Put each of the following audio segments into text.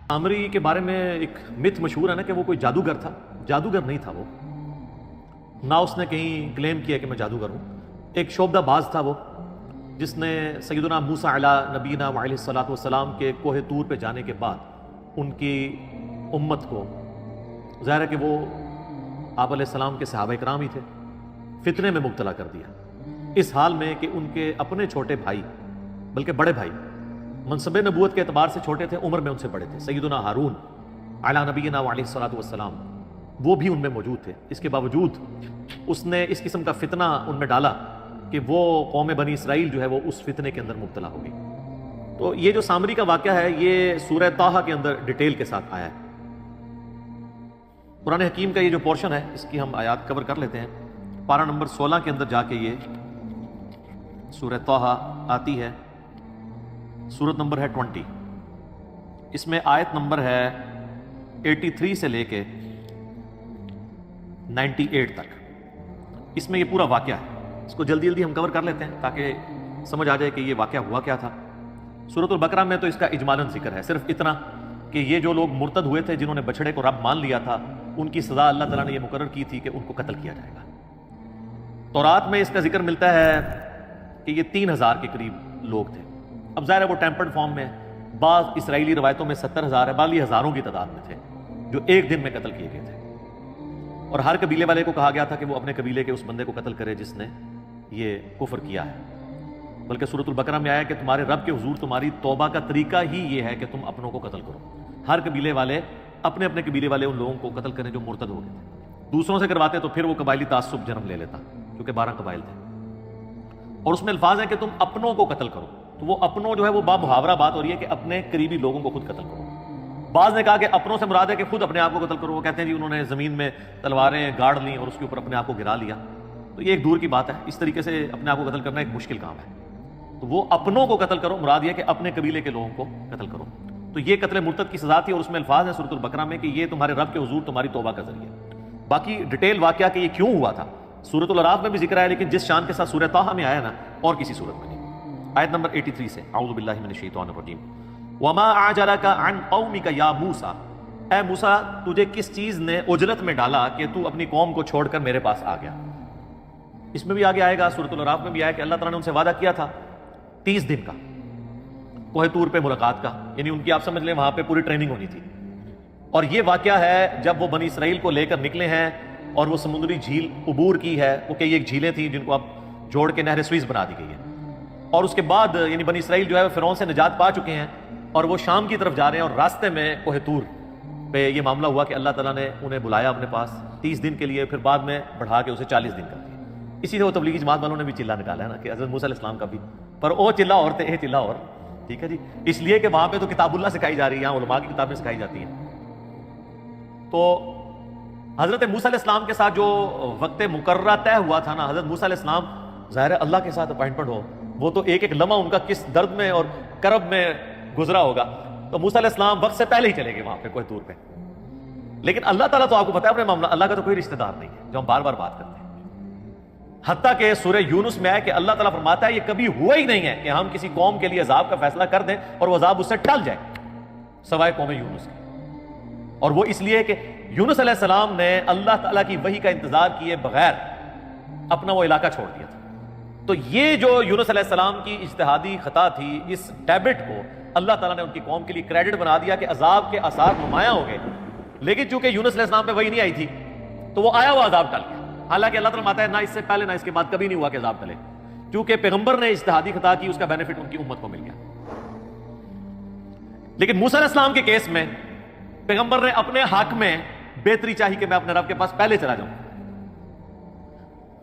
سامری کے بارے میں ایک مت مشہور ہے نا کہ وہ کوئی جادوگر تھا. جادوگر نہیں تھا وہ، نہ اس نے کہیں کلیم کیا کہ میں جادوگر ہوں. ایک شعبدہ باز تھا وہ، جس نے سیدنا موسیٰ علیہ نبینا علیہ الصلوۃ والسلام کے کوہ طور پہ جانے کے بعد ان کی امت کو، ظاہر ہے کہ وہ آپ علیہ السلام کے صحابہ کرام ہی تھے، فتنے میں مبتلا کر دیا، اس حال میں کہ ان کے اپنے چھوٹے بھائی، بلکہ بڑے بھائی، منصب نبوت کے اعتبار سے چھوٹے تھے، عمر میں ان سے بڑے تھے، سیدنا ہارون علیہ نبینا علیہ الصلوۃ والسلام، وہ بھی ان میں موجود تھے. اس کے باوجود اس نے اس قسم کا فتنہ ان میں ڈالا کہ وہ قوم بنی اسرائیل جو ہے وہ اس فتنے کے اندر مبتلا ہو گئی. تو یہ جو سامری کا واقعہ ہے یہ سورہ طٰہٰ کے اندر ڈیٹیل کے ساتھ آیا ہے. قرآن حکیم کا یہ جو پورشن ہے اس کی ہم آیات کور کر لیتے ہیں. پارہ نمبر 16 کے اندر جا کے یہ سورہ طٰہٰ آتی ہے. سورت نمبر ہے 20. اس میں آیت نمبر ہے 83 سے لے کے 98 تک. اس میں یہ پورا واقعہ ہے. اس کو جلدی جلدی ہم کور کر لیتے ہیں تاکہ سمجھ آ جائے کہ یہ واقعہ ہوا کیا تھا. سورۃ البقرہ میں تو اس کا اجمالاً ذکر ہے، صرف اتنا کہ یہ جو لوگ مرتد ہوئے تھے، جنہوں نے بچڑے کو رب مان لیا تھا، ان کی سزا اللہ تعالیٰ نے یہ مقرر کی تھی کہ ان کو قتل کیا جائے گا. تورات میں اس کا ذکر ملتا ہے کہ یہ 3000 کے قریب لوگ تھے. اب ظاہر ہے وہ ٹیمپرڈ فارم میں، بعض اسرائیلی روایتوں میں 70,000 ہے، بعض ہزاروں کی تعداد میں تھے جو ایک دن میں قتل کیے گئے تھے. اور ہر قبیلے والے کو کہا گیا تھا کہ وہ اپنے قبیلے کے اس بندے کو قتل کرے جس نے یہ کفر کیا ہے. بلکہ سورۃ البقرہ میں آیا کہ تمہارے رب کے حضور تمہاری توبہ کا طریقہ ہی یہ ہے کہ تم اپنوں کو قتل کرو. ہر قبیلے والے اپنے اپنے قبیلے والے ان لوگوں کو قتل کریں جو مرتد ہو گئے تھے. دوسروں سے کرواتے تو پھر وہ قبائلی تعصب جنم لے لیتا، کیونکہ 12 قبائل تھے. اور اس میں الفاظ ہیں کہ تم اپنوں کو قتل کرو. تو وہ اپنوں جو ہے وہ محاورہ بات ہو رہی ہے کہ اپنے قریبی لوگوں کو خود قتل کرو. بعض نے کہا کہ اپنوں سے مراد ہے کہ خود اپنے آپ کو قتل کرو. وہ کہتے ہیں جی انہوں نے زمین میں تلواریں گاڑ لیں اور اس کے اوپر اپنے آپ کو گرا لیا. تو یہ ایک دور کی بات ہے، اس طریقے سے اپنے آپ کو قتل کرنا ایک مشکل کام ہے. تو وہ اپنوں کو قتل کرو، مراد یہ کہ اپنے قبیلے کے لوگوں کو قتل کرو. تو یہ قتل مرتد کی سزا تھی. اور اس میں الفاظ ہیں سورۃ البقرہ میں کہ یہ تمہارے رب کے حضور تمہاری توبہ کا ذریعہ. باقی ڈیٹیل واقعہ کہ یہ کیوں ہوا تھا سورۃ الاعراف میں بھی ذکر ہے، لیکن جس شان کے ساتھ سورہ طٰہٰ میں آیا نا اور کسی صورت میں نہیں. آیت نمبر 83 سے اعوذ باللہ من الشیطان الرجیم. وما اعجلک عن قومک یا موسیٰ، اے موسیٰ تجھے کس چیز نے اجلت میں ڈالا کہ تو اپنی قوم کو چھوڑ کر میرے پاس آ گیا. اس میں بھی آگے آئے گا، سورۃ الاعراف میں بھی آیا کہ اللہ تعالیٰ نے ان سے وعدہ کیا تھا 30 دن کا کوہ طور پہ ملاقات کا، یعنی ان کی آپ سمجھ لیں وہاں پہ پوری ٹریننگ ہونی تھی. اور یہ واقعہ ہے جب وہ بنی اسرائیل کو لے کر نکلے ہیں اور وہ سمندری جھیل عبور کی ہے. وہ کئی ایک جھیلیں تھیں جن کو اب جوڑ کے نہر سوئز بنا دی گئی ہے. اور اس کے بعد یعنی بنی اسرائیل جو ہے فرعون سے نجات پا چکے ہیں اور وہ شام کی طرف جا رہے ہیں. اور راستے میں کوہ طور پہ یہ معاملہ ہوا کہ اللہ تعالیٰ نے انہیں بلایا اپنے پاس 30 دن کے لیے، پھر بعد میں بڑھا کے اسے 40 دن کر دیا. اسی سے وہ تبلیغی جماعت والوں نے بھی چلا نکالا ہے نا کہ حضرت موسیٰ علیہ السلام کا بھی، پر وہ چلا اور تھے یہ چلا اور، ٹھیک ہے جی، اس لیے کہ وہاں پہ تو کتاب اللہ سکھائی جا رہی ہے، یہاں علماء کی کتابیں سکھائی جاتی ہیں. تو حضرت موسیٰ علیہ السلام کے ساتھ جو وقت مقررہ طے ہوا تھا نا، حضرت موسیٰ علیہ السلام ظاہر ہے اللہ کے ساتھ اپائنٹمنٹ ہو، وہ تو ایک ایک لمحہ ان کا کس درد میں اور کرب میں گزرا ہوگا. تو موسیٰ علیہ السلام وقت سے پہلے ہی چلے گئے وہاں پہ کوہ طور پہ. لیکن اللہ تعالیٰ تو آپ کو پتا ہے اپنے معاملہ، اللہ کا تو کوئی رشتہ دار نہیں ہے جو ہم بار بار بات کرتے ہیں. حتیٰ کہ سورہ یونس میں ہے کہ اللہ تعالیٰ فرماتا ہے یہ کبھی ہوا ہی نہیں ہے کہ ہم کسی قوم کے لیے عذاب کا فیصلہ کر دیں اور وہ عذاب اس سے ٹل جائے سوائے قوم یونس کے. اور وہ اس لیے کہ یونس علیہ السلام نے اللہ تعالیٰ کی وحی کا انتظار کیے بغیر اپنا وہ علاقہ چھوڑ دیا تھا. تو یہ جو یونس علیہ السلام کی اجتہادی خطا تھی، اس ڈیبٹ کو اللہ تعالیٰ نے ان کی قوم کے لیے کریڈٹ بنا دیا کہ عذاب کے آثار نمایاں ہو گئے. لیکن چونکہ یونس علیہ السلام پہ وحی نہیں آئی تھی تو وہ آیا ہوا عذاب ٹل گیا. حالانکہ اللہ تعالیٰ فرماتا ہے نہ اس سے پہلے نہ اس کے بعد کبھی نہیں ہوا کہ عذاب ٹلے، چونکہ پیغمبر نے اجتہادی خطا کی، اس کا بینیفٹ ان کی امت کو مل گیا. لیکن موسیٰ علیہ السلام کے کیس میں پیغمبر نے اپنے حق میں بہتری چاہی کہ میں اپنے رب کے پاس پہلے چلا جاؤں.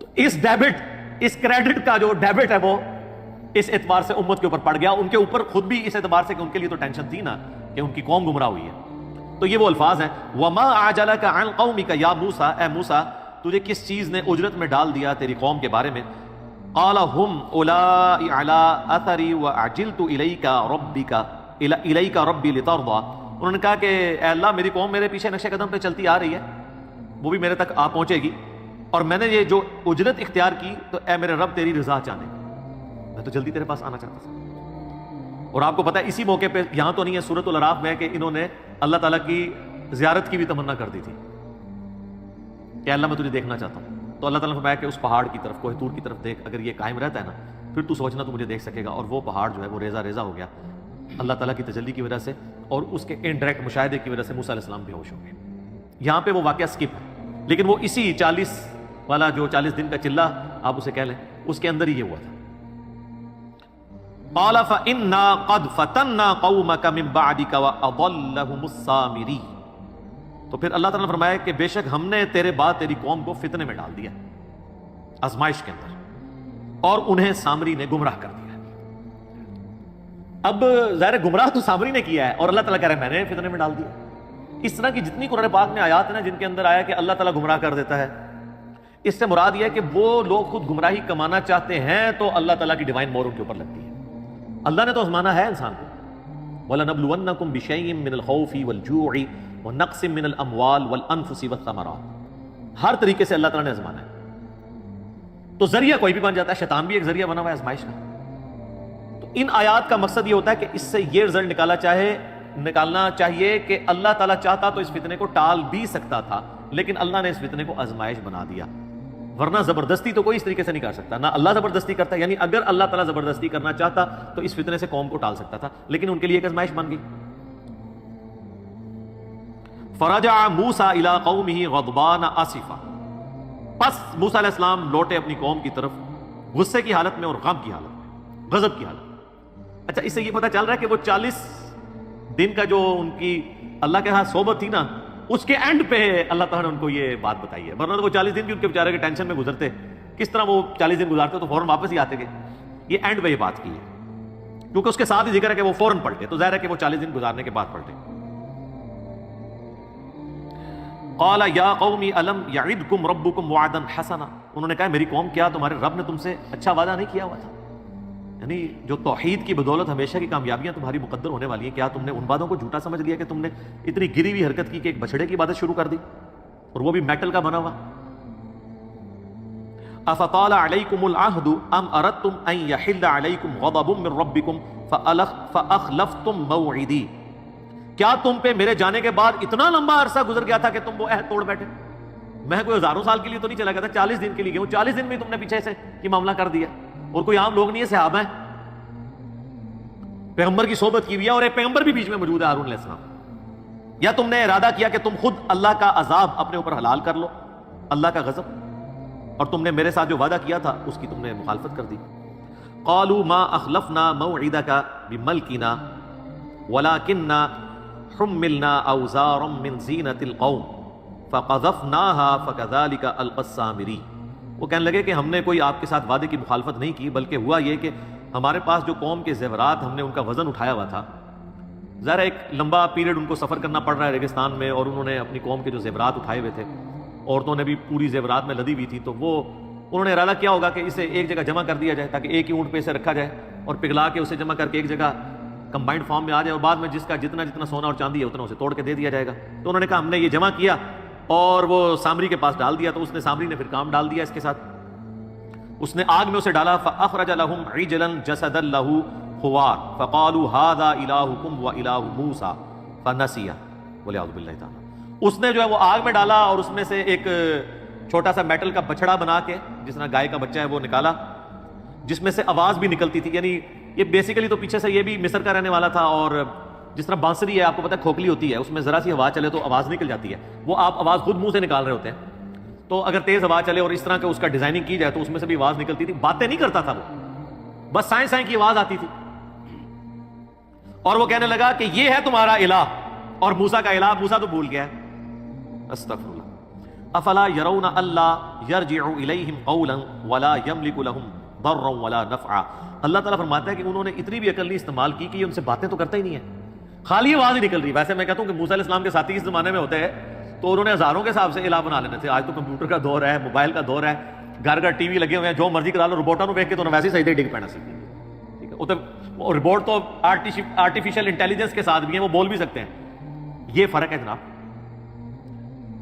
تو اس ڈیبٹ، اس کریڈٹ کا جو ڈیبٹ ہے وہ اس اعتبار سے امت کے اوپر پڑ گیا. ان کے اوپر خود بھی اس اعتبار سے کہ ان کے لیے تو ٹینشن تھی نا کہ ان کی قوم گمراہ ہوئی ہے. تو یہ وہ الفاظ ہیں وَمَا أَعْجَلَكَ عَنْ قَوْمِكَ يَا مُوسَىٰ، اے موسیٰ تجھے کس چیز نے اجرت میں ڈال دیا تیری قوم کے بارے میں. قَالَ هُمْ أُولَٰئِ عَلَىٰ أَثَرِي وَأَعْجِلْتُ إِلَيْكَ رَبِّي لِتَرْضَىٰ. انہوں نے کہا کہ اے اللہ میری قوم میرے پیچھے نقش قدم پہ چلتی آ رہی ہے، وہ بھی میرے تک آ پہنچے گی، اور میں نے یہ جو اجرت اختیار کی تو اے میرے رب تیری رضا چاہنے، میں تو جلدی تیرے پاس آنا چاہتا تھا. اور آپ کو پتہ ہے اسی موقع پہ یہاں تو نہیں ہے سورۃ الاعراف میں کہ انہوں نے اللہ تعالیٰ کی زیارت کی بھی تمنا کر دی تھی کہ اللہ میں تجھے دیکھنا چاہتا ہوں. تو اللہ تعالیٰ نے فرمایا کہ اس پہاڑ کی طرف، کوہ طور کی طرف دیکھ، اگر یہ قائم رہتا ہے نا پھر تو سوچنا تو مجھے دیکھ سکے گا. اور وہ پہاڑ جو ہے وہ ریزہ ریزہ ہو گیا اللہ تعالیٰ کی تجلی کی وجہ سے اور اس کے انڈائریکٹ مشاہدے کی وجہ سے. موسیٰ علیہ السلام بے ہوش ہو گئے. یہاں پہ وہ واقعہ سکپ ہے، لیکن وہ اسی 40 والا جو 40 دن کا چلہ آپ اسے کہہ لیں اس کے اندر ہی یہ ہوا تھا. قال فإنا قد فتنا قومك من بعدك وأضلهم السامري. تو پھر اللہ تعالیٰ نے فرمایا کہ بے شک ہم نے تیرے بعد تیری قوم کو فتنے میں ڈال دیا، آزمائش کے اندر، اور انہیں سامری نے گمراہ کر دیا. اب ظاہر گمراہ تو سامری نے کیا ہے اور اللہ تعالیٰ کہہ رہے ہیں میں نے فتنے میں ڈال دیا. اس طرح کی جتنی قرآن پاک میں آیات ہیں نا جن کے اندر آیا کہ اللہ تعالیٰ گمراہ کر دیتا ہے، اس سے مراد یہ ہے کہ وہ لوگ خود گمراہی کمانا چاہتے ہیں تو اللہ تعالیٰ کی ڈیوائن مور ان کے اوپر لگتی ہے. اللہ نے تو آزمانا ہے انسان کو. وَلَنَبْلُوَنَّكُمْ بِشَيْءٍ مِّنَ الْخَوْفِ وَالْجُوعِ وَنَقْصٍ مِّنَ الْأَمْوَالِ وَالْأَنفُسِ وَالثَّمَرَاتِ. ہر طریقے سے اللہ تعالیٰ نے آزمانا ہے. تو ذریعہ کوئی بھی بن جاتا ہے، شیطان بھی ایک ذریعہ بنا ہوا ہے آزمائش کا. تو ان آیات کا مقصد یہ ہوتا ہے کہ اس سے یہ رزلٹ نکالنا چاہیے کہ اللہ تعالیٰ چاہتا تو اس فتنے کو ٹال بھی سکتا تھا، لیکن اللہ نے اس فتنے کو آزمائش بنا دیا. ورنہ زبردستی تو کوئی اس طریقے سے نہیں کر سکتا، نہ اللہ زبردستی کرتا. یعنی اگر اللہ تعالیٰ زبردستی کرنا چاہتا تو اس فتنے سے قوم کو ٹال سکتا تھا، لیکن ان کے لیے ایک آزمائش بن گئی. فرجع موسیٰ الی قومہ غضبان آسفا. پس موسیٰ علیہ السلام لوٹے اپنی قوم کی طرف غصے کی حالت میں اور غم کی حالت میں، غضب کی حالت میں. اچھا اس سے یہ پتہ چل رہا ہے کہ وہ 40 دن کا جو ان کی اللہ کے ہاں صحبت تھی نا اس کے اینڈ پہ اللہ تعالیٰ نے ان کو یہ بات بتائی ہے. ورنہ وہ 40 دن بھی ان کے بیچارے کے ٹینشن میں گزرتے، کس طرح وہ 40 دن گزارتے تو فوراً واپس ہی آتے گئے. یہ اینڈ پہ یہ بات کی ہے کیونکہ اس کے ساتھ ہی ذکر ہے کہ وہ فوراً پلٹے، تو ظاہر ہے کہ وہ 40 دن گزارنے کے بعد پلٹے. قال یا قوم الم یعدکم ربکم وعدا حسنا. انہوں نے کہا میری قوم کیا تمہارے رب نے تم سے اچھا وعدہ نہیں کیا ہوا تھا؟ یعنی جو توحید کی بدولت ہمیشہ کی کامیابیاں تمہاری مقدر ہونے والی ہیں، کیا تم نے ان باتوں کو جھوٹا سمجھ لیا کہ تم نے اتنی گری ہوئی حرکت کی کہ ایک بچڑے کی عبادت شروع کر دی اور وہ بھی میٹل کا بنا ہوا؟ افطال علیکم العہد ام اردتم ان یحل علیکم غضب من ربکم فاخلفتم موعدی. کیا تم پہ میرے جانے کے بعد اتنا لمبا عرصہ گزر گیا تھا کہ تم وہ عہد توڑ بیٹھے؟ میں کوئی ہزاروں سال کے لیے تو نہیں چلا گیا تھا، 40 دن کے لیے گیا ہوں. 40 دن میں تم نے پیچھے سے یہ معاملہ کر دیا. اور کوئی عام لوگ نہیں ہے، صحابہ ہیں، پیغمبر کی صحبت کی ہوئی ہے اور ایک پیغمبر بھی بیچ میں موجود ہے ہارون علیہ السلام. یا تم نے ارادہ کیا کہ تم خود اللہ کا عذاب اپنے اوپر حلال کر لو، اللہ کا غضب، اور تم نے میرے ساتھ جو وعدہ کیا تھا اس کی تم نے مخالفت کر دی. قالوا ما اخلفنا موعدك بملكنا ولكننا حملنا اوزارا من زینۃ القوم فقذفناها فكذلك القى السامری. وہ کہنے لگے کہ ہم نے کوئی آپ کے ساتھ وعدے کی مخالفت نہیں کی، بلکہ ہوا یہ کہ ہمارے پاس جو قوم کے زیورات ہم نے ان کا وزن اٹھایا ہوا تھا. ظاہر ایک لمبا پیریڈ ان کو سفر کرنا پڑ رہا ہے ریگستان میں، اور انہوں نے اپنی قوم کے جو زیورات اٹھائے ہوئے تھے، عورتوں نے بھی پوری زیورات میں لدی ہوئی تھی، تو وہ انہوں نے ارادہ کیا ہوگا کہ اسے ایک جگہ جمع کر دیا جائے تاکہ ایک ہی اونٹ پہ اسے رکھا جائے اور پگھلا کے اسے جمع کر کے ایک جگہ کمبائنڈ فارم میں آ جائے، اور بعد میں جس کا جتنا سونا اور چاندی ہے اتنا اسے توڑ کے دے دیا جائے گا. تو انہوں نے کہا ہم نے یہ جمع کیا اور وہ سامری کے پاس ڈال دیا. تو اس نے سامری نے پھر کام ڈال دیا اس کے ساتھ، اس نے آگ میں اسے ڈالا. فاخرج لهم عجلا جسدا له خوار فقالوا هذا الهكم واله موسى فنسي والعياذ بالله تعالی. اس نے جو ہے وہ آگ میں ڈالا اور اس میں سے ایک چھوٹا سا میٹل کا بچڑا بنا کے جس طرح گائے کا بچہ ہے وہ نکالا، جس میں سے آواز بھی نکلتی تھی. یعنی یہ بیسیکلی تو پیچھے سے یہ بھی مصر کا رہنے والا تھا، اور جس طرح بانسری ہے آپ کو پتہ ہے کھوکھلی ہوتی ہے، اس میں ذرا سی ہوا چلے تو آواز نکل جاتی ہے. وہ آپ آواز خود منہ سے نکال رہے ہوتے ہیں، تو اگر تیز ہوا چلے اور اس طرح کے اس کا ڈیزائننگ کی جائے تو اس میں سے بھی آواز نکلتی تھی. باتیں نہیں کرتا تھا وہ، بس سائیں سائیں کی آواز آتی تھی. اور وہ کہنے لگا کہ یہ ہے تمہارا الہ اور موسیٰ کا الہ. موسیٰ تو بھول گیا ہے. استغفر اللہ. افلا يرون الا يرجع اليهم قولا ولا يملك لهم ضرا ولا نفعا. اللہ تعالیٰ فرماتا ہے کہ انہوں نے اتنی بھی عقل نہیں استعمال کی کہ یہ ان سے باتیں تو کرتا ہی نہیں ہے، خالی آواز ہی نکل رہی. ویسے میں کہتا ہوں کہ موسیٰ علیہ السلام کے ساتھی اس زمانے میں ہوتے ہیں تو انہوں نے ہزاروں کے حساب سے الہ بنا لینے تھے. آج تو کمپیوٹر کا دور ہے، موبائل کا دور ہے، گھر گھر ٹی وی لگے ہوئے ہیں، جو مرضی کرا لو. روبوٹوں کو دیکھ کے تو ویسے ہی سجدے ڈگ پینا سیکھ. ٹھیک ہے، وہ روبوٹ تو آرٹیفیشل انٹیلیجنس کے ساتھ بھی ہیں، وہ بول بھی سکتے ہیں. یہ فرق ہے جناب.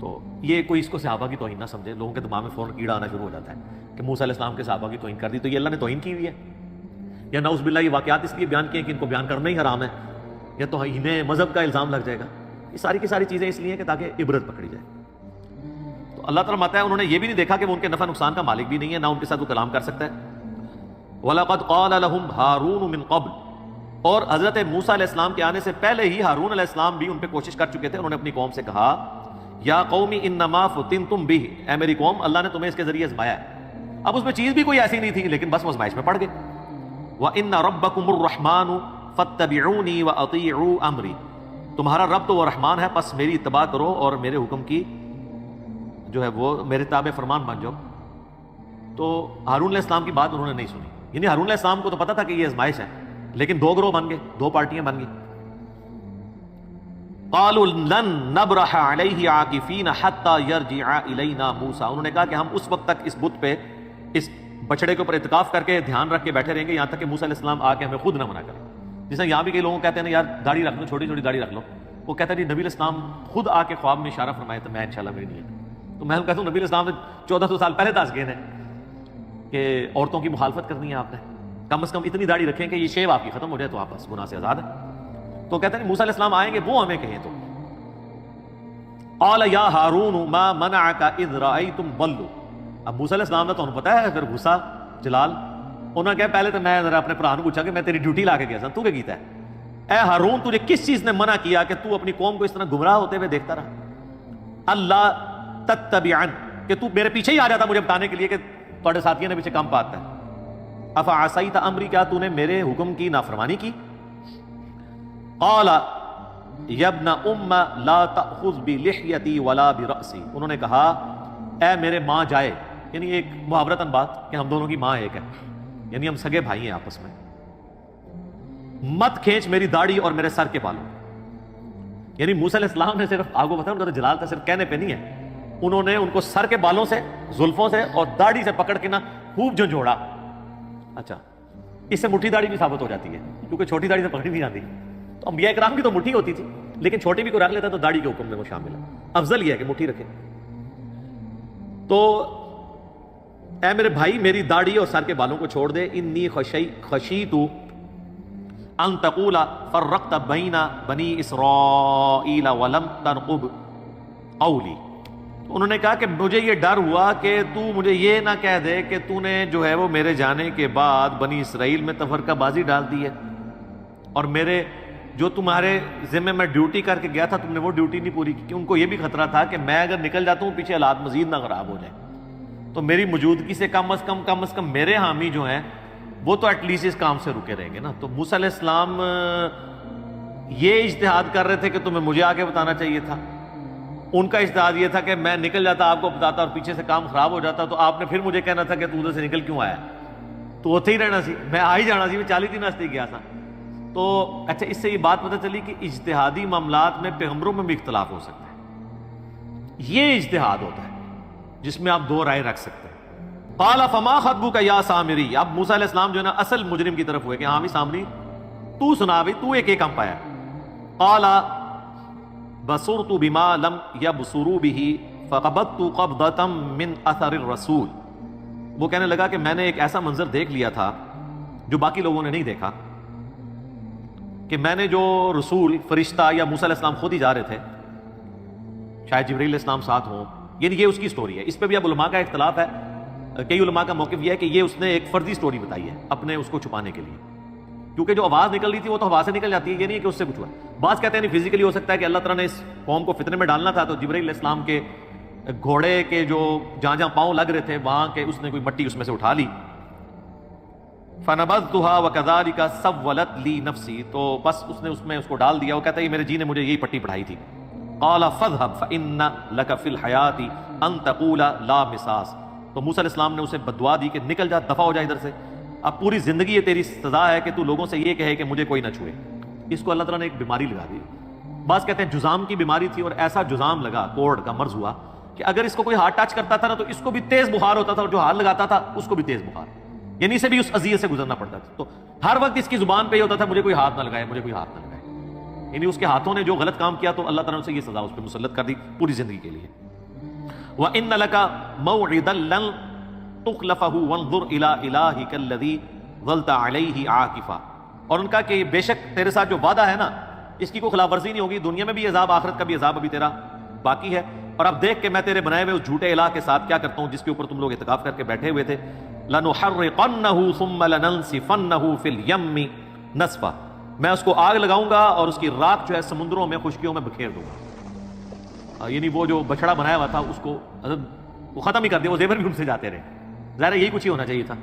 تو یہ کوئی اس کو صحابہ کی توہین نہ سمجھے. لوگوں کے دماغ میں فوراً کیڑا آنا شروع ہو جاتا ہے کہ موسیٰ علیہ السلام کے صحابہ کی توہین کر دی، تو یہ اللہ نے توہین کی ہوئی ہے. یا نعوذ باللہ یہ واقعات اس لیے بیان کیے کہ ان کو بیان کرنا ہی حرام ہے، یا تو انہیں مذہب کا الزام لگ جائے گا. یہ ساری کی ساری چیزیں اس لیے کہ تاکہ عبرت پکڑی جائے. تو اللہ تعالیٰ ماتا ہے انہوں نے یہ بھی نہیں دیکھا کہ وہ ان کے نفع نقصان کا مالک بھی نہیں ہے، نہ ان کے ساتھ وہ کلام کر سکتا ہے. وَلَقَدْ قَالَ لَهُمْ هَارُونُ مِنْ قَبْلُ، اور حضرت موسیٰ علیہ السلام کے آنے سے پہلے ہی ہارون علیہ السلام بھی ان پہ کوشش کر چکے تھے. انہوں نے اپنی قوم سے کہا یا قومی انما فتنتم بہ، اے میری قوم اللہ نے تمہیں اس کے ذریعے آزمایا ہے. اب اس میں چیز بھی کوئی ایسی نہیں تھی لیکن بس وہ آزمائش میں پڑ گئے. وَإِنَّ رَبَّكُمُ الرَّحْمَنُ فَاتَّبِعُونِي وَأَطِيعُوا أَمْرِي، تمہارا رب تو وہ رحمان ہے، پس میری اتباع کرو اور میرے حکم کی جو ہے وہ میرے تابع فرمان بن جاؤ. تو ہارون علیہ السلام کی بات انہوں نے نہیں سنی. یعنی ہارون علیہ السلام کو تو پتا تھا کہ یہ آزمائش ہے، لیکن دو گروہ بن گئے، دو پارٹیاں بن گئی. قالوا لن نبرح علیہ عاکفین حتی یرجع الینا موسیٰ، انہوں نے کہا کہ ہم اس وقت تک اس بت پہ، اس بچڑے کے اوپر اعتکاف کر کے دھیان رکھ کے بیٹھے رہیں گے یہاں تک کہ موسیٰ علیہ السلام آ کے ہمیں خود نہ منع کریں. جیسے یہاں بھی کئی لوگوں کہتے ہیں نا یار داڑھی رکھ لو، چھوٹی چھوٹی داڑھی رکھ لو. وہ کہتا ہے جی نبی علیہ السلام خود آ کے خواب میں اشارہ فرمائے تو میں انشاءاللہ میری نیت. تو میں کہتا ہوں نبی علیہ السلام نے 1400 سال پہلے دس گئے ہیں کہ عورتوں کی مخالفت کرنی ہے آپ نے، کم از کم اتنی داڑھی رکھیں کہ یہ شیو آپ کی ختم ہو جائے تو آپ بس گناہ سے آزاد ہیں. تو کہتے ہیں موسیٰ علیہ السلام آئیں گے، وہ ہمیں کہیں. تو قال یا ہارون ما منعک اذ رأیتم ضلوا، اب موسیٰ علیہ السلام نے تو انہوں پتا ہے پھر غصہ جلال. انہوں نے کہا پہلے تو میں ذرا اپنے بھرا نے پوچھا کہ میں تیری ڈیوٹی لا کے گیا تھا، تو کیا کیتا ہے؟ اے ہارون تجھے کس چیز نے منع کیا کہ تو اپنی قوم کو اس طرح گمراہ ہوتے ہوئے دیکھتا رہا؟ اللہ تتبعن، کہ تو میرے پیچھے ہی آ جاتا مجھے بتانے کے لیے کہ تھوڑے ساتھیوں نے پیچھے کم پاتا ہے. افعصیت امری، کیا تو نے میرے حکم کی نافرمانی کی؟ قال یا ابن ام لا تأخذ بلحیتی ولا برأسی، انہوں نے کہا اے میرے ماں جائے، یعنی ایک محاورتاً بات کہ ہم دونوں کی ماں ایک ہے، یعنی ہم سگے بھائی ہیں آپس میں، مت کھینچ میری داڑھی اور میرے سر کے بالوں. یعنی موسیٰ علیہ السلام نے صرف آپ کو پتا ہے ان کا تو جلال تھا، صرف کہنے پہ نہیں ہے، انہوں نے ان کو سر کے بالوں سے، زلفوں سے اور داڑھی سے پکڑ کے نا خوب جھنجھوڑا. اچھا اس سے مٹھی داڑھی بھی ثابت ہو جاتی ہے کیونکہ چھوٹی داڑھی سے پکڑی نہیں جاتی. تو انبیاء اکرام کی تو مٹھی ہوتی تھی لیکن چھوٹی بھی کوئی رکھ لیتا تو داڑھی کے حکم میں وہ شامل ہے. افضل یہ ہے کہ مٹھی رکھے. تو اے میرے بھائی میری داڑھی اور سر کے بالوں کو چھوڑ دے. انی خشیت ان تقول فرقت بین بنی اسرائیل ولم تنقب قولی، انہوں نے کہا کہ مجھے یہ ڈر ہوا کہ تو مجھے یہ نہ کہہ دے کہ تو نے جو ہے وہ میرے جانے کے بعد بنی اسرائیل میں تفرقہ بازی ڈال دی ہے، اور میرے جو تمہارے ذمہ میں ڈیوٹی کر کے گیا تھا تم نے وہ ڈیوٹی نہیں پوری کی. کہ ان کو یہ بھی خطرہ تھا کہ میں اگر نکل جاتا ہوں پیچھے حالات مزید نہ خراب ہو جائیں، تو میری موجودگی سے کم از کم میرے حامی جو ہیں وہ تو ایٹ لیسٹ اس کام سے رکے رہیں گے نا. تو موسیٰ علیہ السلام یہ اجتہاد کر رہے تھے کہ تمہیں مجھے آگے بتانا چاہیے تھا. ان کا اجتہاد یہ تھا کہ میں نکل جاتا آپ کو بتاتا اور پیچھے سے کام خراب ہو جاتا تو آپ نے پھر مجھے کہنا تھا کہ تو ادھر سے نکل کیوں آیا، تو اتنے ہی رہنا سی، میں آ ہی جانا سی، میں 40 دن واسطے گیا تھا. تو اچھا اس سے یہ بات پتہ چلی کہ اجتہادی معاملات میں پیغمبروں میں بھی اختلاف ہو سکتا ہے. یہ اجتہاد ہوتا ہے جس میں آپ دو رائے رکھ سکتے ہیں. قال فما خطبک یا سامری، اب موسیٰ علیہ السلام جو ہے نا اصل مجرم کی طرف ہوئے کہ ہاں بھی سامری تو سنا بھی، تو ایک کم پایا. قال بصرت بما لم يبصروا به فقبضت قبضة من اثر الرسول، وہ کہنے لگا کہ میں نے ایک ایسا منظر دیکھ لیا تھا جو باقی لوگوں نے نہیں دیکھا، کہ میں نے جو رسول فرشتہ یا موسیٰ علیہ السلام خود ہی جا رہے تھے، شاید جبرائیل علیہ السلام ساتھ ہوں، یعنی یہ اس کی سٹوری ہے. اس پہ بھی اب علماء کا اختلاف ہے. کئی علماء کا موقف یہ ہے کہ یہ اس نے ایک فرضی سٹوری بتائی ہے اپنے اس کو چھپانے کے لیے، کیونکہ جو آواز نکل رہی تھی وہ تو ہوا سے نکل جاتی ہے، یہ نہیں ہے کہ اس سے کچھ ہوا. بعض کہتے ہیں نہیں فزیکلی ہو سکتا ہے کہ اللہ تعالیٰ نے اس قوم کو فتنے میں ڈالنا تھا تو جبرائیل علیہ السلام کے گھوڑے کے جو جہاں پاؤں لگ رہے تھے وہاں کے اس نے کوئی مٹی اس میں سے اٹھا لی. فَنَبَذْتُهَا وَكَذَلِكَ سَوَّلَتْ لِي نَفْسِي، تو بس اس نے اس میں اس کو ڈال دیا. وہ کہتا ہے میرے جی نے مجھے یہی پٹی پڑھائی تھی. قَالَ فَاذْهَبْ فَإِنَّ لَكَ فِي الْحَيَاةِ أَن تَقُولَ لَا مِسَاسَ، تو موسیٰ علیہ السلام نے اسے بددعا دی کہ نکل جا، دفع ہو جا ادھر سے، اب پوری زندگی یہ تیری سزا ہے کہ تو لوگوں سے یہ کہے کہ مجھے کوئی نہ چھوئے. اس کو اللہ تعالیٰ نے ایک بیماری لگا دی. بعض کہتے ہیں جزام کی بیماری تھی اور ایسا جزام لگا، کوڑ کا مرض ہوا کہ اگر اس کو کوئی ہاتھ ٹچ کرتا تھا نا تو اس کو بھی تیز بخار ہوتا تھا اور جو ہاتھ لگاتا تھا اس کو بھی تیز بخار، یعنی اسے بھی اس اذیت سے گزرنا پڑتا تھا. تو ہر وقت اس کی زبان پہ یہ ہوتا تھا مجھے کوئی ہاتھ نہ لگائے، مجھے کوئی ہاتھ نہ لگائے، یعنی اس کے ہاتھوں نے جو غلط کام کیا تو اللہ تعالیٰ نے اسے یہ سزا اس پہ مسلط کر دی پوری زندگی کے لیے. وَإِنَّ لَكَ مَوْعِدًا لَن تُخْلَفَهُ وَانظُرْ إِلَىٰ إِلَٰهِكَ الَّذِي ظلت علیہ عاکفا، اور ان کا کہ بے شک تیرے ساتھ جو وعدہ ہے نا اس کی کوئی خلاف ورزی نہیں ہوگی، دنیا میں بھی عذاب، آخرت کا بھی عذاب ابھی تیرا باقی ہے، اور اب دیکھ کہ میں تیرے بنائے ہوئے اس جھوٹے الہ کے ساتھ کیا کرتا ہوں جس کے اوپر تم لوگ اعتکاف کر کے بیٹھے ہوئے تھے، لَنُحَرِّقَنَّهُ ثُمَّ لَنَنْسِفَنَّهُ فِي الْيَمِّ نَسْفًا، میں اس کو آگ لگاؤں گا اور اس کی راکھ جو ہے سمندروں میں خشکیوں میں بکھیر دوں گا۔ یعنی وہ جو بچڑا بنایا ہوا تھا اس کو وہ ختم ہی کر دیا، وہ زیور بھی ان سے جاتے رہے، ظاہر یہی کچھ ہی ہونا چاہیے تھا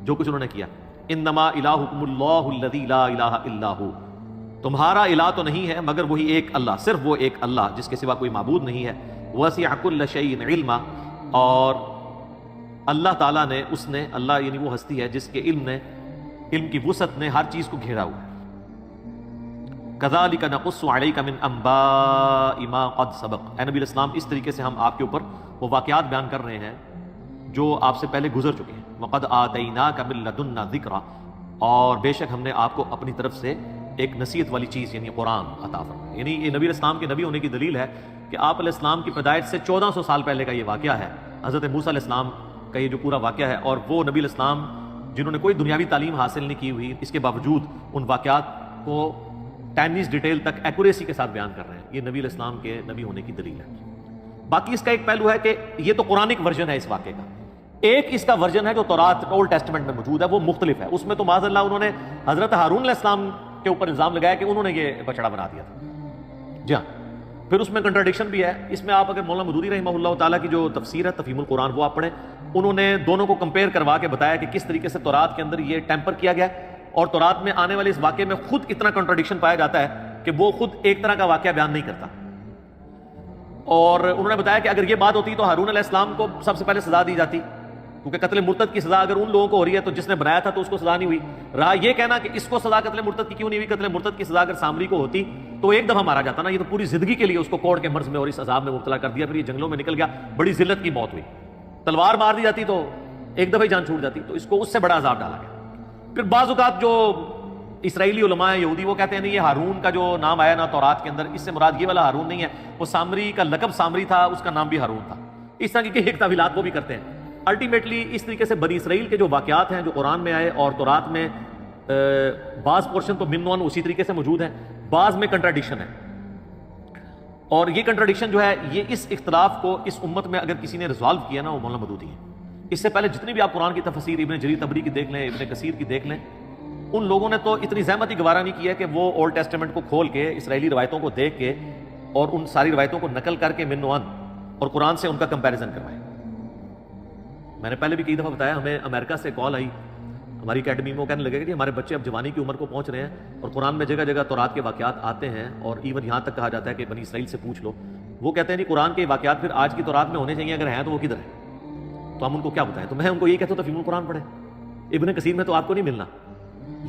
جو کچھ انہوں نے کیا۔ انما الہکم اللہ الذی لا الہ الا ہو، تمہارا الہ تو نہیں ہے مگر وہی ایک اللہ، صرف وہ ایک اللہ جس کے سوا کوئی معبود نہیں ہے۔ وسع کل شیء علما، اور اللہ تعالیٰ نے، اس نے، اللہ یعنی وہ ہستی ہے جس کے علم کی وسعت نے ہر چیز کو گھیرا ہوا ہے۔ کذالک نقص علیک من انباء ما قد سبق، اے نبی الاسلام اس طریقے سے ہم آپ کے اوپر وہ واقعات بیان کر رہے ہیں جو آپ سے پہلے گزر چکے ہیں۔ وقد آتیناک من لدنا ذکرا، اور بے شک ہم نے آپ کو اپنی طرف سے ایک نصیحت والی چیز یعنی قرآن عطا فرمایا۔ یعنی یہ نبی الاسلام کے نبی ہونے کی دلیل ہے کہ آپ علیہ السلام کی پیدائش سے 1400 سال پہلے کا یہ واقعہ ہے، حضرت موسیٰ علیہ السلام کا یہ جو پورا واقعہ ہے، اور وہ نبی الاسلام جنہوں نے کوئی دنیاوی تعلیم حاصل نہیں کی ہوئی، اس کے باوجود ان واقعات کو ٹائملیس ڈیٹیل تک ایکوریسی کے ساتھ بیان کر رہے ہیں، یہ نبی الاسلام کے نبی ہونے کی دلیل ہے۔ باقی اس کا ایک پہلو ہے کہ یہ تو قرآنک ورژن ہے اس واقعے کا، ایک اس کا ورژن ہے جو تورات اولڈ ٹیسٹمنٹ میں موجود ہے، وہ مختلف ہے، اس میں تو معاذ اللہ انہوں نے حضرت ہارون علیہ السلام کے اوپر الزام لگایا کہ انہوں نے یہ بچڑا بنا دیا تھا۔ جی ہاں، پھر اس میں کنٹراڈکشن بھی ہے، اس میں آپ اگر مولانا مودودی رحمہ اللہ تعالیٰ کی جو تفسیر ہے تفہیم القرآن وہ آپ پڑھیں، انہوں نے دونوں کو کمپیئر کروا کے بتایا کہ کس طریقے سے تورات کے اندر یہ ٹیمپر کیا گیا ہے، اور تورات میں آنے والے اس واقعے میں خود اتنا کنٹراڈکشن پایا جاتا ہے کہ وہ خود ایک طرح کا واقعہ بیان نہیں کرتا۔ اور انہوں نے بتایا کہ اگر یہ بات ہوتی تو ہارون علیہ السلام کو سب سے پہلے سزا دی جاتی، کیونکہ قتل مرتد کی سزا اگر ان لوگوں کو ہو رہی ہے تو جس نے بنایا تھا تو اس کو سزا نہیں ہوئی۔ رہا یہ کہنا کہ اس کو سزا قتل مرتد کی کیوں نہیں ہوئی، قتل مرتد کی سزا اگر سامری کو ہوتی تو ایک دفعہ مارا جاتا نا، یہ تو پوری زندگی کے لیے اس کو کوڑ کے مرض میں اور اس عذاب میں مبتلا کر دیا، پھر یہ جنگلوں میں نکل گیا، بڑی ذلت کی موت ہوئی، تلوار مار دی جاتی تو ایک دفعہ ہی جان چھوٹ جاتی، تو اس کو اس سے بڑا عذاب ڈالا گیا۔ پھر بعض اوقات جو اسرائیلی علماء ہیں یہودی وہ کہتے ہیں نہیں، یہ ہارون کا جو نام آیا نا تورات کے اندر، اس سے مراد یہ والا ہارون نہیں ہے، وہ سامری کا لقب سامری تھا، اس کا نام بھی ہارون تھا۔ اس طرح کی ایک تعویلات وہ بھی کرتے ہیں۔ الٹیمیٹلی اس طریقے سے بنی اسرائیل کے جو واقعات ہیں جو قرآن میں آئے اور تورات میں بعض پورشن تو من اسی طریقے سے موجود ہیں، بعض میں کنٹراڈکشن ہے، اور یہ کنٹراڈکشن جو ہے یہ اس اختلاف کو اس امت میں اگر کسی نے ریزالو کیا نا وہ مولانا مودودی ہے۔ اس سے پہلے جتنی بھی آپ قرآن کی تفسیر ابن جریر طبری کی دیکھ لیں، ابن کثیر کی دیکھ لیں، ان لوگوں نے تو اتنی زحمت ہی گوارا نہیں کیا کہ وہ اولڈ ٹیسٹمنٹ کو کھول کے اسرائیلی روایتوں کو دیکھ کے اور ان ساری روایتوں کو نقل کر کے من اور قرآن سے ان کا کمپیریزن کروائے۔ میں نے پہلے بھی کئی دفعہ بتایا، ہمیں امریکہ سے کال آئی ہماری اکیڈمی میں، وہ کہنے لگے کہ ہمارے بچے اب جوانی کی عمر کو پہنچ رہے ہیں اور قرآن میں جگہ جگہ تورات کے واقعات آتے ہیں، اور ایون یہاں تک کہا جاتا ہے کہ بنی اسرائیل سے پوچھ لو۔ وہ کہتے ہیں نہیں قرآن کے واقعات پھر آج کی تورات میں ہونے چاہیے، اگر ہیں تو وہ کدھر ہیں؟ تو ہم ان کو کیا بتائیں؟ تو میں ان کو یہی کہتا ہوں تفہیم القرآن پڑھیں، ابن کثیر میں تو آپ کو نہیں ملنا۔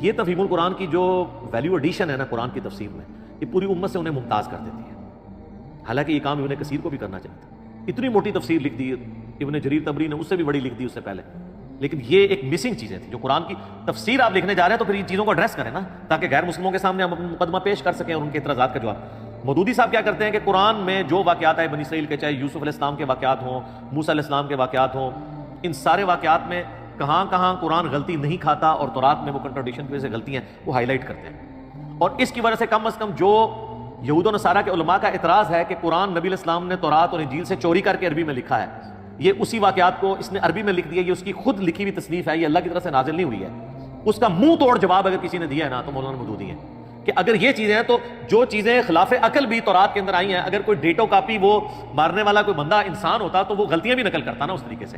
یہ تفہیم القرآن کی جو ویلیو ایڈیشن ہے نا قرآن کی تفسیر میں، یہ پوری امت سے انہیں ممتاز کر دیتی ہے، حالانکہ یہ کام ابن کثیر کو بھی کرنا چاہیے تھا۔ اتنی موٹی تفسیر لکھ دی ابن جریر طبری نے، اس سے بھی بڑی لکھ دی اس سے پہلے، لیکن یہ ایک مسنگ چیزیں تھیں۔ جو قرآن کی تفسیر آپ لکھنے جا رہے ہیں تو پھر ان چیزوں کو ایڈریس کریں نا، تاکہ غیر مسلموں کے سامنے ہم اپنا مقدمہ پیش کر سکیں اور ان کے اعتراضات کا جواب۔ مودودی صاحب کیا کرتے ہیں کہ قرآن میں جو واقعات آئے بنی اسرائیل کے، چاہے یوسف علیہ السلام کے واقعات ہوں، موسیٰ علیہ السلام کے واقعات ہوں، ان سارے واقعات میں کہاں کہاں قرآن غلطی نہیں کھاتا اور تورات میں وہ کنٹراڈکشن کی وجہ سے غلطیاں وہ ہائی لائٹ کرتے ہیں۔ اور اس کی وجہ سے کم از کم جو یہود و نصارہ کے علماء کا اعتراض ہے کہ قرآن نبی علیہ السلام نے تورات اور انجیل سے چوری کر کے عربی میں لکھا ہے، یہ اسی واقعات کو اس نے عربی میں لکھ دیا، یہ اس کی خود لکھی ہوئی تصنیف ہے، یہ اللہ کی طرف سے نازل نہیں ہوئی ہے، اس کا منہ توڑ جواب اگر کسی نے دیا ہے نا تو مولانا مودودی ہے کہ اگر یہ چیزیں ہیں تو جو چیزیں خلاف عقل بھی تورات کے اندر آئی ہیں، اگر کوئی ڈیٹو کاپی وہ مارنے والا کوئی بندہ انسان ہوتا تو وہ غلطیاں بھی نقل کرتا نا اس طریقے سے،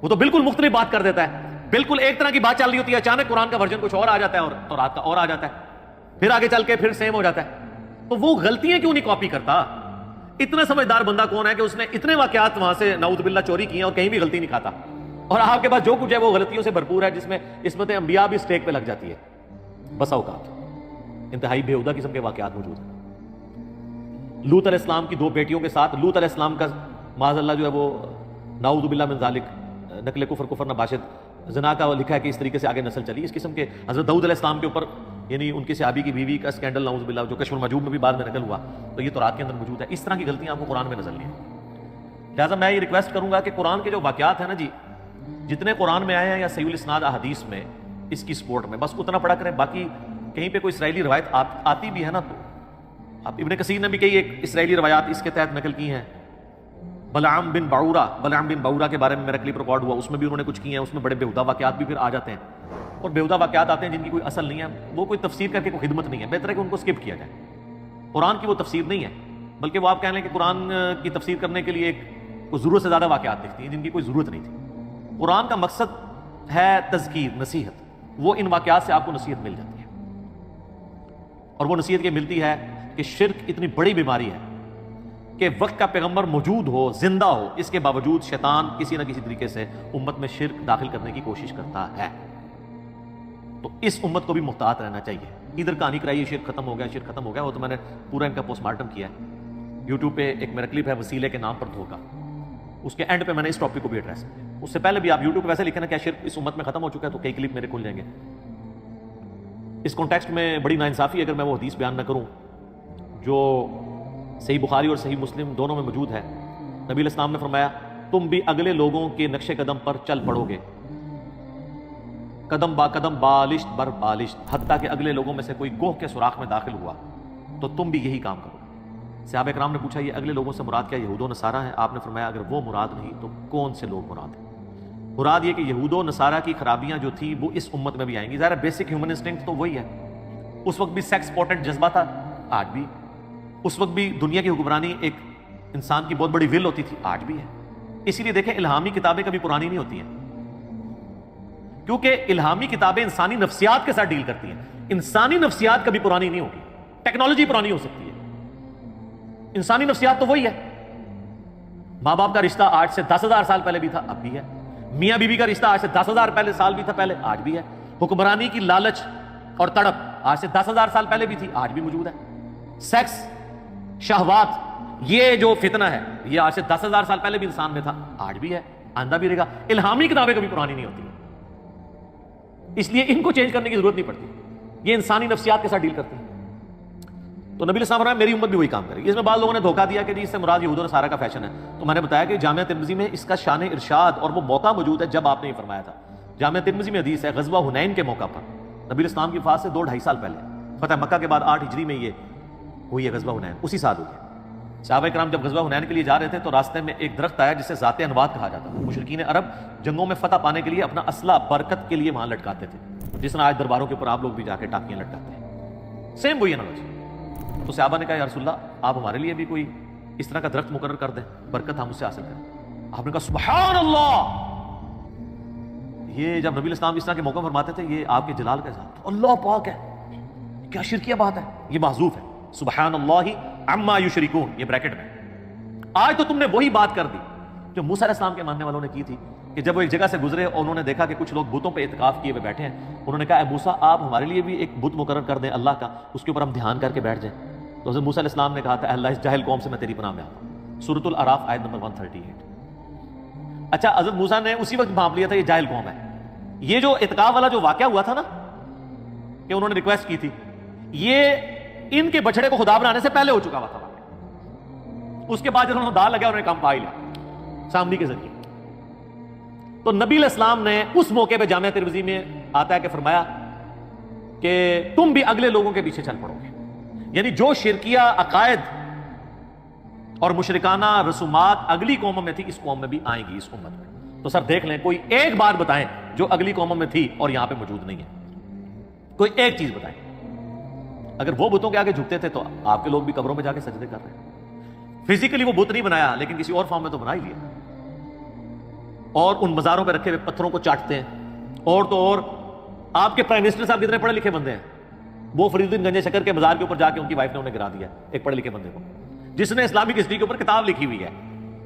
وہ تو بالکل مختلف بات کر دیتا ہے، بالکل ایک طرح کی بات چل رہی ہوتی ہے، اچانک قرآن کا ورژن کچھ اور آ جاتا ہے اور تورات کا اور آ جاتا ہے، پھر آگے چل کے پھر سیم ہو جاتا ہے، تو وہ غلطیاں کیوں نہیں کاپی کرتا؟ اتنا سمجھدار بندہ کون ہے کہ اس نے اتنے واقعات وہاں سے نعوذ باللہ چوری کی ہیں اور کہیں بھی غلطی نہیں کھاتا، اور آپ کے پاس جو کچھ ہے وہ غلطیوں سے بھرپور ہے، جس میں عصمت انبیاء بھی اسٹیک پہ لگ جاتی ہے، بسا اوقات انتہائی بےہودہ قسم کے واقعات موجود ہیں۔ لوط علیہ السلام کی 2 بیٹیوں کے ساتھ لوط علیہ السلام کا معاذ اللہ جو ہے وہ نعوذ باللہ من ذالک نقل کفر نباشد زنا کا لکھا ہے کہ اس طریقے سے آگے نسل چلی۔ اس قسم کے حضرت داؤد علیہ السلام کے اوپر یعنی ان کی صحابی کی بیوی کا سکینڈل نعوذ باللہ جو کشف المحجوب میں بھی بعد میں نقل ہوا، تو یہ تورات کے اندر موجود ہے۔ اس طرح کی غلطیاں آپ کو قرآن میں نظر نہیں ہیں، لہٰذا میں یہ ریکویسٹ کروں گا کہ قرآن کے جو واقعات ہیں نا جی، جتنے قرآن میں آئے ہیں یا صحیح الاسناد احادیث میں، اس کی سپورٹ میں، بس اتنا پڑھا کریں. باقی کہیں پہ کوئی اسرائیلی روایت آتی بھی ہے نا، تو اب ابن کثیر نے بھی کئی ایک اسرائیلی روایات اس کے تحت نقل کی ہیں. بلعام بن باورا کے بارے میں میرا کلپ ریکارڈ ہوا، اس میں بھی انہوں نے کچھ کی ہیں، اس میں بڑے بےہودہ واقعات بھی پھر آ جاتے ہیں، اور بےہودہ واقعات آتے ہیں جن کی کوئی اصل نہیں ہے، وہ کوئی تفسیر کر کے کوئی خدمت نہیں ہے. بہتر ہے کہ ان کو اسکپ کیا جائے. قرآن کی وہ تفسیر نہیں ہے، بلکہ وہ آپ کہہ لیں کہ قرآن کی تفسیر کرنے کے لیے ایک ضرورت سے زیادہ واقعات دکھتی ہیں جن کی کوئی ضرورت نہیں تھی. قرآن کا مقصد ہے تذکیر، نصیحت. وہ ان واقعات سے آپ کو نصیحت مل جاتی ہے، اور وہ نصیحت یہ ملتی ہے کہ شرک اتنی بڑی بیماری ہے کہ وقت کا پیغمبر موجود ہو، زندہ ہو، اس کے باوجود شیطان کسی نہ کسی طریقے سے امت میں شرک داخل کرنے کی کوشش کرتا ہے. تو اس امت کو بھی محتاط رہنا چاہیے. ادھر کہانی کرائیے شرک ختم ہو گیا، شرک ختم ہو گیا، وہ تو میں نے پورا ان کا پوسٹ مارٹم کیا ہے. یوٹیوب پہ ایک میرا کلپ ہے وسیلے کے نام پر دھوکا، اس کے اینڈ پہ میں نے اس ٹاپک کو بھی ایڈریس کیا. اس سے پہلے بھی آپ یوٹیوب پہ ویسے لکھیں نا کیا شرک اس امت میں ختم ہو چکا ہے، تو کئی کلپ میرے کھل جائیں گے. اس کانٹیکسٹ میں بڑی ناانصافی اگر میں وہ حدیث بیان نہ کروں جو صحیح بخاری اور صحیح مسلم دونوں میں موجود ہے. نبی علیہ السلام نے فرمایا تم بھی اگلے لوگوں کے نقش قدم پر چل پڑو گے، قدم با قدم، بالشت بر بالشت، حتیٰ کہ اگلے لوگوں میں سے کوئی گوہ کے سوراخ میں داخل ہوا تو تم بھی یہی کام کرو. صحابہ کرام نے پوچھا یہ اگلے لوگوں سے مراد کیا یہود و نصارہ ہیں؟ آپ نے فرمایا اگر وہ مراد نہیں تو کون سے لوگ مراد ہیں؟ مراد یہ کہ یہود و نصارہ کی خرابیاں جو تھی وہ اس امت میں بھی آئیں گی. ظاہر بیسک ہیومن انسٹنکٹ تو وہی ہے. اس وقت بھی سیکس پوٹنٹ جذبہ تھا، آج بھی. اس وقت بھی دنیا کی حکمرانی ایک انسان کی بہت بڑی ول ہوتی تھی، آج بھی ہے. اسی لیے دیکھیں الہامی کتابیں کبھی پرانی نہیں ہوتی ہیں، کیونکہ الہامی کتابیں انسانی نفسیات کے ساتھ ڈیل کرتی ہیں. انسانی نفسیات کبھی پرانی نہیں ہوگی. ٹیکنالوجی پرانی ہو سکتی ہے، انسانی نفسیات تو وہی ہے. ماں باپ کا رشتہ آج سے 10,000 سال پہلے بھی تھا، اب بھی ہے. میاں بیوی کا رشتہ آج سے 10,000 سال بھی تھا پہلے، آج بھی ہے. حکمرانی کی لالچ اور تڑپ آج سے 10,000 سال پہلے بھی تھی، آج بھی موجود ہے. سیکس، شہوات، یہ جو فتنہ ہے یہ آج سے 10,000 سال پہلے بھی انسان میں تھا، آج بھی ہے، آئندہ بھی رہے گا. الہامی کتابیں کبھی پرانی نہیں ہوتی، اس لیے ان کو چینج کرنے کی ضرورت نہیں پڑتی. یہ انسانی نفسیات کے ساتھ ڈیل کرتے ہیں. تو نبی علیہ السلام فرمایا میری امت بھی وہی کام کرے گی. اس میں بعض لوگوں نے دھوکہ دیا کہ جی اس سے مراد یہود و نصارہ کا فیشن ہے. تو میں نے بتایا کہ جامعہ ترمذی میں اس کا شان ارشاد اور وہ موقع موجود ہے جب آپ نے یہ فرمایا تھا. جامعہ ترمذی میں حدیث ہے غزوہ حنین کے موقع پر نبی علیہ السلام کی وفات سے 2-2.5 سال پہلے، فتح مکہ کے بعد 8 ہجری میں یہ ہوئی ہے غزوہ حنین، اسی سال ہوئی ہے. صحابہ کرام جب غزوہ حنین کے لیے جا رہے تھے تو راستے میں ایک درخت آیا جسے ذات انواد کہا جاتا تھا. مشرکین عرب جنگوں میں فتح پانے کے لیے اپنا اسلحہ برکت کے لیے وہاں لٹکاتے تھے، جس طرح آج درباروں کے اوپر آپ لوگ بھی جا کے ٹاکیاں لٹکاتے ہیں. سیم وہی انالوجی. تو صحابہ نے کہا یا رسول اللہ آپ ہمارے لیے بھی کوئی اس طرح کا درخت مقرر کر دیں، برکت ہم اس سے حاصل کریں. آپ نے کہا سبحان اللہ. یہ جب نبی الاسلام اس طرح کے موقع فرماتے تھے یہ آپ کے جلال کا اظہار، اللہ پاک ہے، کیا شرکیہ بات ہے، یہ محذوف ہے. سبحان اللہ عما یشرکون، یہ بریکٹ میں. آج تو تم نے وہی بات کر دی جو موسیٰ علیہ السلام کے ماننے والوں نے کی تھی کہ جب وہ ایک جگہ سے گزرے اور انہوں نے دیکھا کہ کچھ لوگ بتوں پہ اعتکاف کیے ہوئے بیٹھے ہیں، انہوں نے کہا اے موسیٰ آپ ہمارے لیے بھی ایک بت مقرر کر دیں اللہ کا، اس کے اوپر ہم دھیان کر کے بیٹھ جائیں. تو حضرت موسیٰ علیہ السلام نے کہا تھا اے اللہ اس جاہل قوم سے میں تیری پناہ میں آتا ہوں. سورۃ الاعراف آیت نمبر 138. اچھا حضرت موسیٰ نے اسی وقت بھانپ لیا تھا یہ جاہل قوم ہے. یہ جو اعتکاف والا جو واقعہ ہوا تھا نا کہ انہوں نے ریکویسٹ کی تھی، یہ ان کے بچڑے کو خدا بنانے سے پہلے ہو چکا ہوا تھا. اس کے بعد جب انہوں نے دال لگا انہوں نے کام پا ہی لیا سامنے کے ذریعے. تو نبی علیہ السلام نے اس موقع پہ جامعہ ترمذی میں آتا ہے کہ فرمایا کہ تم بھی اگلے لوگوں کے پیچھے چل پڑو گے. یعنی جو شرکیہ عقائد اور مشرکانہ رسومات اگلی قوموں میں تھی اس قوم میں بھی آئیں گی اس امت میں. تو سر دیکھ لیں کوئی ایک بات بتائیں جو اگلی قوموں میں تھی اور یہاں پہ موجود نہیں ہے. کوئی ایک چیز بتائیں. اگر وہ بتوں کے آگے جھکتے تھے تو آپ کے لوگ بھی قبروں میں جا کے سجدے کر رہے ہیں. فزیکلی وہ بت نہیں بنایا لیکن کسی اور فارم میں تو بنا ہی لیا. اور ان مزاروں پہ رکھے ہوئے پتھروں کو چاٹتے ہیں. اور تو اور آپ کے پرائم منسٹر صاحب کتنے پڑھے لکھے بندے ہیں، وہ فرید الدین گنج شکر کے مزار کے اوپر جا کے ان کی وائف نے انہیں گرا دیا، ایک پڑھے لکھے بندے کو جس نے اسلامک ہسٹری کے اوپر کتاب لکھی ہوئی ہے،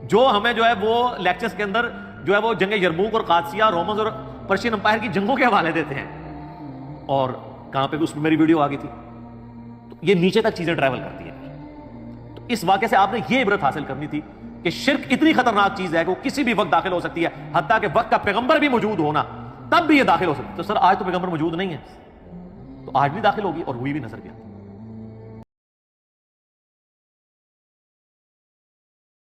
جو ہمیں جو ہے وہ لیکچرز کے اندر جو ہے وہ جنگ یرموک اور قادسیہ، رومنز اور پرشین امپائر کی جنگوں کے حوالے دیتے ہیں. اور کہاں پہ اس میں میری ویڈیو آ گئی تھی. تو یہ نیچے تک چیزیں ٹریول کرتی ہیں. تو اس واقعے سے آپ نے یہ عبرت حاصل کرنی تھی کہ شرک اتنی خطرناک چیز ہے کہ وہ کسی بھی وقت داخل ہو سکتی ہے، حتیٰ کہ وقت کا پیغمبر بھی موجود ہونا تب بھی یہ داخل ہو سکتی ہے. تو سر آج تو پیغمبر موجود نہیں ہے، تو آج بھی داخل ہوگی اور ہوئی بھی نظر گیا.